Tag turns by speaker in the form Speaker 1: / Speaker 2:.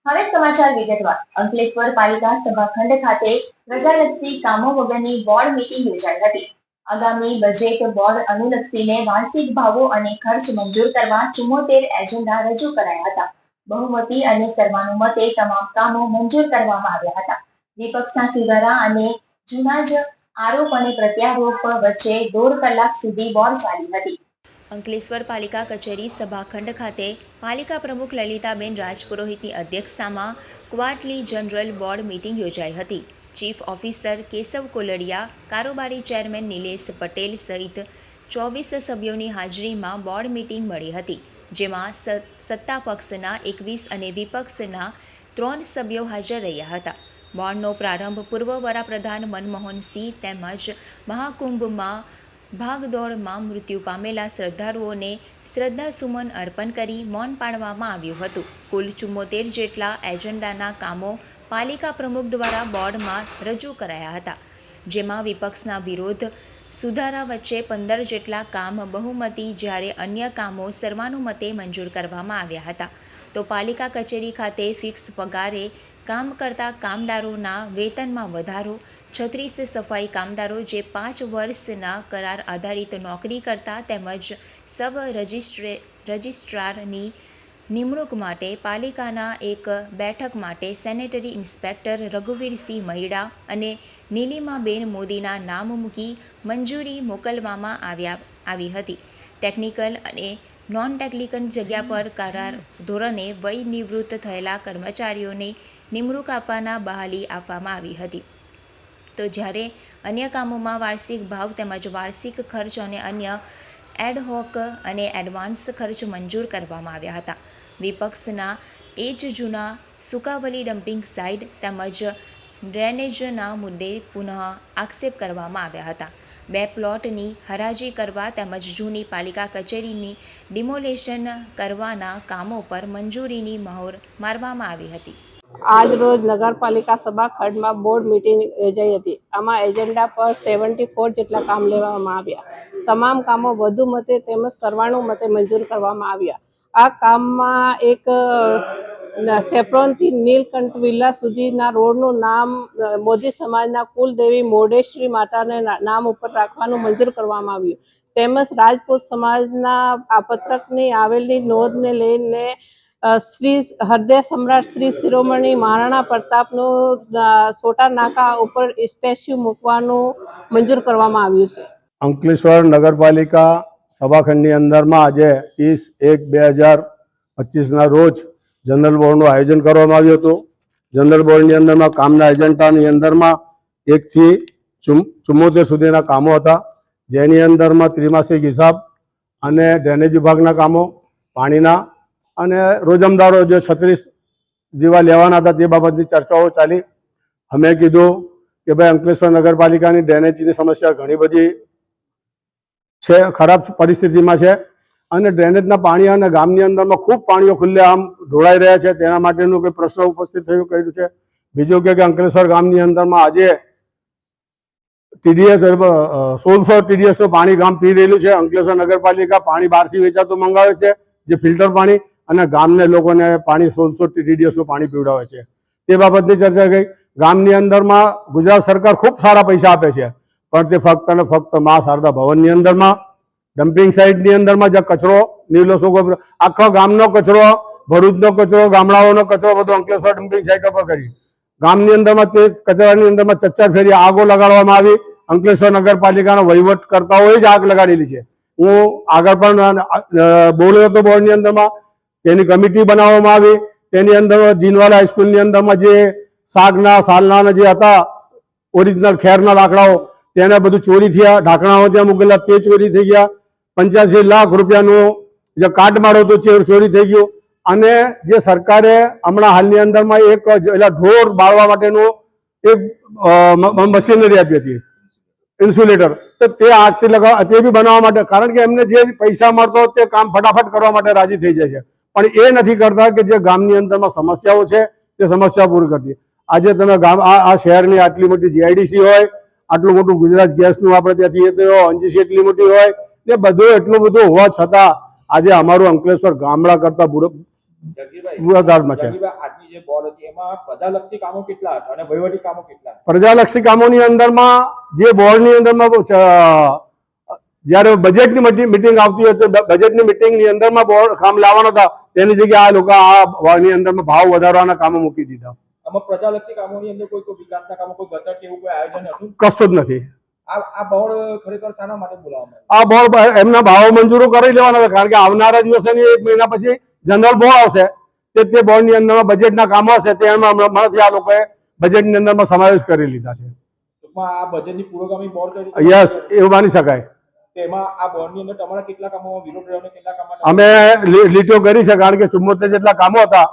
Speaker 1: હવે સમાચાર વિગતવાર. અંકલેશ્વર પાલિકા સભાખંડ ખાતે પ્રજાલક્ષી કામો વગરની બોર્ડ મીટિંગ યોજાઈ હતી. આગામી બજેટ બોર્ડ અનુલક્ષીને વાર્ષિક ભાવો અને ખર્ચ મંજૂર કરવા 74 એજન્ડા રજૂ કરાયા હતા. બહુમતી અને સર્વાનુમતે તમામ કામો મંજૂર કરવામાં આવ્યા હતા. વિપક્ષના સુધારા અને જૂના જ આરોપ અને પ્રત્યારોપ વચ્ચે 1.5 કલાક સુધી બોર્ડ ચાલી હતી. અંકલેશ્વર પાલિકા કચેરી સભાખંડ ખાતે પાલિકા પ્રમુખ લલિતાબેન રાજપુરોહિતની અધ્યક્ષતામાં ક્વાર્ટરલી જનરલ બોર્ડ મીટિંગ યોજાઈ હતી. ચીફ ઓફિસર કેશવ કોલડિયા, કારોબારી ચેરમેન નિલેશ પટેલ સહિત 24 સભ્યોની હાજરીમાં બોર્ડ મીટિંગ મળી હતી, જેમાં સત્તા પક્ષના 21 અને વિપક્ષના 3 સભ્યો હાજર રહ્યા હતા. બોર્ડનો પ્રારંભ પૂર્વ વડાપ્રધાન મનમોહનસિંહ તેમજ મહાકુંભમાં ભાગદોડમાં મૃત્યુ પામેલા શ્રદ્ધાળુઓને શ્રદ્ધાસુમન અર્પણ કરી મૌન પાળવામાં આવ્યું હતું. કુલ 74 જેટલા એજન્ડાના કામો પાલિકા પ્રમુખ દ્વારા બોર્ડમાં રજૂ કરાયા હતા, જેમાં વિપક્ષના વિરોધ સુધારા વચ્ચે 15 જેટલા કામ બહુમતી જ્યારે અન્ય કામો સર્વાનુમતે મંજૂર કરવામાં આવ્યા હતા. તો પાલિકા કચેરી ખાતે ફિક્સ પગારે કામ કરતા કામદારોના વેતનમાં વધારો, 36 સફાઈ કામદારો જે 5 વર્ષના કરાર આધારિત નોકરી કરતા તેમજ સબ રજિસ્ટ્રારની નિમણૂક માટે પાલિકાના એક બેઠક માટે સેનેટરી ઇન્સ્પેક્ટર રઘુવીરસિંહ મહિડા અને નીલિમાબેન મોદીના નામ મૂકી મંજૂરી મોકલવામાં આવી હતી. ટેકનિકલ અને નોન ટેકનિકલ જગ્યા પર કરાર ધોરણે વય નિવૃત્ત થયેલા કર્મચારીઓને નિમણૂક આપવાના બહાલી આપવામાં આવી હતી. તો જ્યારે અન્ય કામોમાં વાર્ષિક ભાવ તેમજ વાર્ષિક ખર્ચ અને અન્ય એડહોક અને એડવાન્સ ખર્ચ મંજૂર કરવામાં આવ્યા હતા. વિપક્ષના એ જ જૂના સુકાવલી ડમ્પિંગ સાઇટ તેમજ ડ્રેનેજના મુદ્દે પુનઃ આક્ષેપ કરવામાં આવ્યા હતા. 2 પ્લોટની હરાજી કરવા તેમજ જૂની પાલિકા કચેરીની ડિમોલેશન કરવાના કામો પર મંજૂરીની મહોર મારવામાં આવી હતી.
Speaker 2: આજ રોજ નગરપાલિકા સભાખંડમાં બોર્ડ મીટિંગ યોજાઈ હતી. આમાં એજન્ડા પર 74 જેટલા કામ લેવામાં આવ્યા. તમામ કામો વધુ મતે તેમજ સર્વાનુમતે મંજૂર કરવામાં આવ્યા. આ કામમાં એક સેફ્રોનથી નીલકંઠ વિલા સુધીના રોડનું નામ મોદી સમાજના કુલદેવી મોઢેશ્વરી માતાને નામ ઉપર રાખવાનું મંજૂર કરવામાં આવ્યું. તેમજ રાજપૂત સમાજના આ પત્રકની આવેલી નોંધને લઈને શ્રી હૃદય સમ્રાટ શ્રી શિરોમણી મહારાણા પ્રતાપનું સોટા નાકા ઉપર સ્ટેચ્યુ મૂકવાનું મંજૂર કરવામાં આવ્યું છે.
Speaker 3: અંકલેશ્વર નગરપાલિકા સભાખંડની અંદરમાં આજે 30/1/2025ના રોજ જનરલ બોર્ડનું આયોજન કરવામાં આવ્યું હતું. જનરલ બોર્ડની અંદરમાં કામના એજન્ડાની અંદરમાં 1 થી 74 સુધીના કામો હતા, જેની અંદરમાં ત્રિમાસિક હિસાબ અને ડ્રેનેજ વિભાગના કામો, પાણીના અને રોજમદારો જે 36 જેવા લેવાના હતા તે બાબતની ચર્ચાઓ ચાલી. અમે કીધું કે ભાઈ અંકલેશ્વર નગરપાલિકાની ડ્રેનેજની સમસ્યા ઘણી બધી છે, ખરાબ પરિસ્થિતિમાં છે અને ડ્રેનેજના પાણી અને ગામની અંદરમાં ખૂબ પાણીઓ ખુલ્લેઆમ ઢોળાઈ રહ્યા છે. તેના માટેનું કોઈ પ્રશ્ન ઉપસ્થિત કર્યું છે. બીજું કે અંકલેશ્વર ગામની અંદરમાં આજે TDS 1600 TDSનું પાણી ગામ પી રહેલું છે. અંકલેશ્વર નગરપાલિકા પાણી બહારથી વેચાતું મંગાવે છે, જે ફિલ્ટર પાણી, અને ગામને લોકોને પાણી 1600 TDSનું પાણી પીવડાવે છે. તે બાબતની ચર્ચા ગઈ. ગામની અંદરમાં ગુજરાત સરકાર ખૂબ સારા પૈસા આપે છે, પણ તે ફક્ત અને ફક્ત મા શારદા ભવનની અંદરમાં ડમ્પિંગ સાઇટની અંદરમાં જ્યાં કચરો નીલો સૂકો આખો ગામનો કચરો, ભરૂચનો કચરો, ગામડાઓનો કચરો બધો અંકલેશ્વર ડમ્પિંગ સાઇટ પર કરી ગામની અંદરમાં તે કચરાની અંદરમાં 4 ફેરી આગો લગાડવામાં આવી. અંકલેશ્વર નગરપાલિકાનો વહીવટકર્તાઓએ જ આગ લગાડેલી છે. હું આગળ પણ બોલ્યો હતો બોર્ડની અંદરમાં. તેની કમિટી બનાવવામાં આવી. તેની અંદર જીનવાલા હાઈસ્કૂલની અંદરમાં જે શાકના સાલના જે હતા ઓરિજિનલ ખેરના લાકડાઓ, તેને બધું ચોરી થયા. ઢાંકણાઓ ત્યાં મૂકેલા તે ચોરી થઈ ગયા. 85 લાખ રૂપિયાનું જે કાટમાળ હતું તે ચોરી થઈ ગયું. અને જે સરકારે હમણાં હાલની અંદરમાં એક ઢોર બાળવા માટેનું એક મશીનરી આપી હતી, ઇન્સ્યુલેટર, તો તે આજથી તે બી બનાવવા માટે, કારણ કે એમને જે પૈસા મળતો તે કામ ફટાફટ કરવા માટે રાજી થઈ જાય છે, પણ એ નથી કરતા કે જે ગામની અંદરમાં સમસ્યાઓ છે તે સમસ્યા પૂરી કરતી. આજે તમે ગામ આ શહેરની આટલી મોટી GIDC હોય, આટલું મોટું ગુજરાત ગેસનું આપણે ત્યાંથી NGC એટલી મોટી હોય, એ બધું એટલું બધું હોવા છતાં આજે અમારું અંકલેશ્વર ગામડા કરતાં વધારમાં છે.
Speaker 4: આજની જે બોર્ડ હતી એમાં પ્રજાલક્ષી કામો કેટલા હતા અને વહીવટી કામો કેટલા હતા?
Speaker 3: પ્રજાલક્ષી કામોની અંદરમાં જે બોર્ડની અંદરમાં જ્યારે બજેટની મિટિંગ આવતી હતી, બજેટની મિટિંગની અંદરમાં બોર્ડ કામ લાવવાના હતા, તેની જગ્યાએ આ લોકો આ બોર્ડની અંદરમાં ભાવ વધારવાના કામો મૂકી દીધા.
Speaker 4: આમાં પ્રજાલક્ષી કામોની અંદર કોઈ વિકાસના કામો, કોઈ ગટર કે એવું કોઈ આયોજન હતું?
Speaker 3: કશું જ નથી.
Speaker 4: આ બોર્ડ ખરેખર શાના માટે બોલાવવામાં
Speaker 3: આ બોર્ડ એમના ભાવો મંજૂરો કરી લેવાના હતા, કારણ કે આવનારા દિવસોની 1 મહિના પછી જનરલ બોર્ડ આવશે, તે બોર્ડની અંદરમાં બજેટના કામો હશે, તેમાં હમણાંથી આ લોકોએ બજેટની અંદરમાં સમાવેશ કરી લીધા છે.
Speaker 4: ટૂંકમાં આ બજેટની પુરોગામી બોર્ડ તરીકે
Speaker 3: યસ, એવું માની શકાય.
Speaker 4: તેમાં આ બોર્ડની અંદર તમારા કેટલા કામોમાં વિરોધ રહ્યો અને કેટલા કામમાં
Speaker 3: અમે લીટીઓ કરી છે, કારણ કે 74 જેટલા કામો હતા